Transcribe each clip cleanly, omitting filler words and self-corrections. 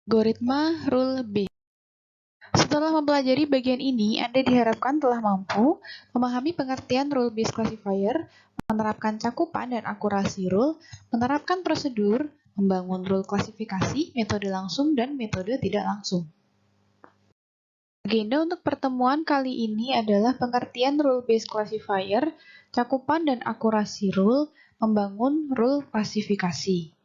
Algoritma Rule Based. Setelah mempelajari bagian ini, Anda diharapkan telah mampu memahami pengertian Rule Based Classifier, menerapkan cakupan dan akurasi rule, menerapkan prosedur, membangun rule klasifikasi, metode langsung, dan metode tidak langsung. Agenda untuk pertemuan kali ini adalah pengertian Rule Based Classifier, cakupan dan akurasi rule, membangun rule klasifikasi.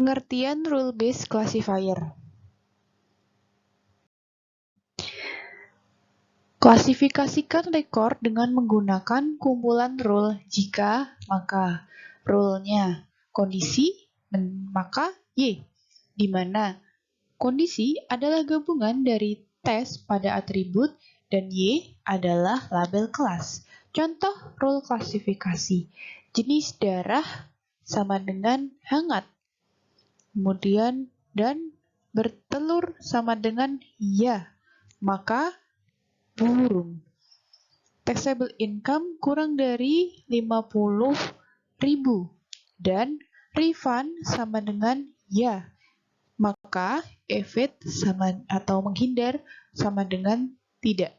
Pengertian Rule Based Classifier. Klasifikasikan rekor dengan menggunakan kumpulan rule jika, maka. Rule-nya kondisi, maka Y, di mana kondisi adalah gabungan dari tes pada atribut dan Y adalah label kelas. Contoh rule klasifikasi. Jenis darah sama dengan hangat. Kemudian dan bertelur sama dengan ya, maka burung. Taxable income kurang dari 50.000 dan refund sama dengan ya, maka evade sama atau menghindar sama dengan tidak.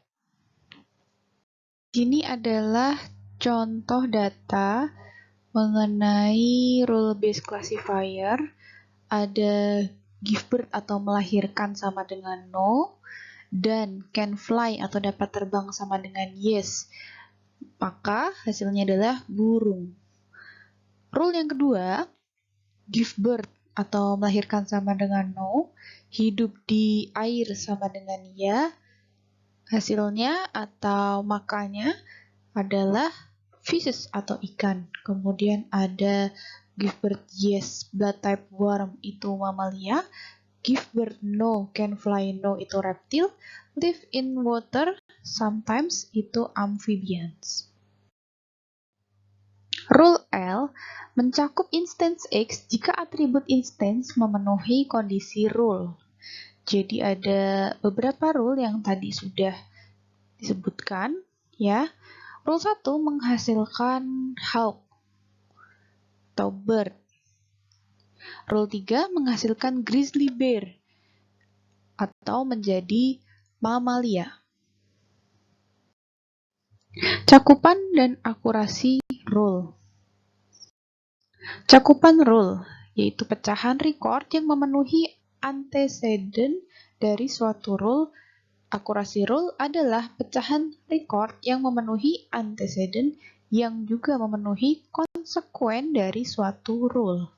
Ini adalah contoh data mengenai rule based classifier. Ada give birth atau melahirkan sama dengan no, dan can fly atau dapat terbang sama dengan yes, maka hasilnya adalah burung. Rule yang kedua, give birth atau melahirkan sama dengan no, hidup di air sama dengan ya, hasilnya atau makanya adalah fishes atau ikan. Kemudian ada give birth yes, blood type worm itu mamalia, give birth no, can fly no itu reptil, live in water sometimes itu amphibians. Rule L mencakup instance X jika atribut instance memenuhi kondisi rule. Jadi ada beberapa rule yang tadi sudah disebutkan ya. Rule 1 menghasilkan hawk atau bird. Rule 3 menghasilkan grizzly bear atau menjadi mamalia. Cakupan dan akurasi rule. Cakupan rule yaitu pecahan record yang memenuhi antecedent dari suatu rule. Akurasi rule adalah pecahan record yang memenuhi antecedent yang juga memenuhi konsekuen dari suatu rule.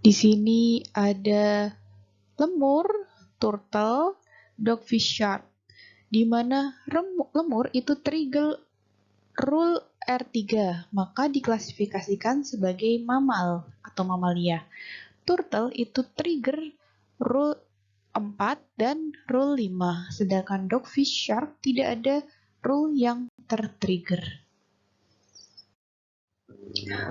Di sini ada lemur, turtle, dogfish, shark, di mana lemur itu trigger rule R3, maka diklasifikasikan sebagai mamal atau mamalia. Turtle itu trigger rule 4 dan rule 5, sedangkan dogfish, shark tidak ada rule yang tertrigger.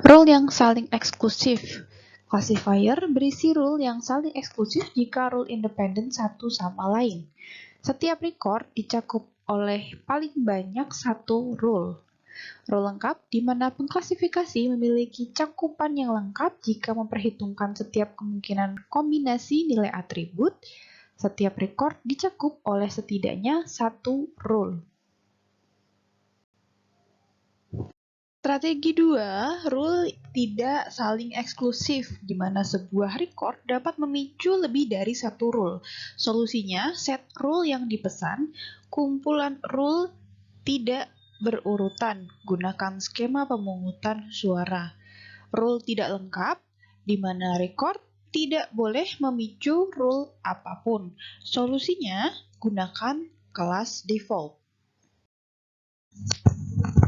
Rule yang saling eksklusif. Classifier berisi rule yang saling eksklusif jika rule independen satu sama lain. Setiap record dicakup oleh paling banyak satu rule. Rule lengkap di mana pengklasifikasi memiliki cakupan yang lengkap jika memperhitungkan setiap kemungkinan kombinasi nilai atribut. Setiap record dicakup oleh setidaknya satu rule. Strategi 2, rule tidak saling eksklusif, di mana sebuah record dapat memicu lebih dari satu rule. Solusinya, set rule yang dipesan, kumpulan rule tidak berurutan, gunakan skema pemungutan suara. Rule tidak lengkap, di mana record tidak boleh memicu rule apapun. Solusinya, gunakan kelas default.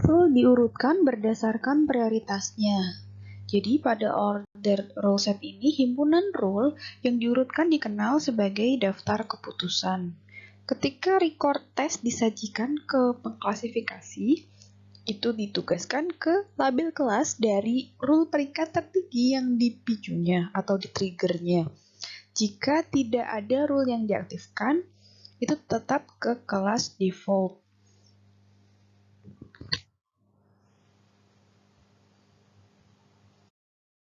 Rule diurutkan berdasarkan prioritasnya. Jadi pada order rule set ini, himpunan rule yang diurutkan dikenal sebagai daftar keputusan. Ketika record test disajikan ke pengklasifikasi, itu ditugaskan ke label kelas dari rule peringkat tertinggi yang dipicunya atau di-triggernya. Jika tidak ada rule yang diaktifkan, itu tetap ke kelas default.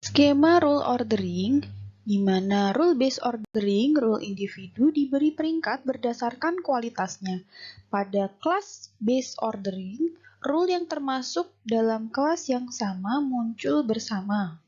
Skema rule ordering, di mana rule based ordering, rule individu diberi peringkat berdasarkan kualitasnya. Pada class based ordering, rule yang termasuk dalam kelas yang sama muncul bersama.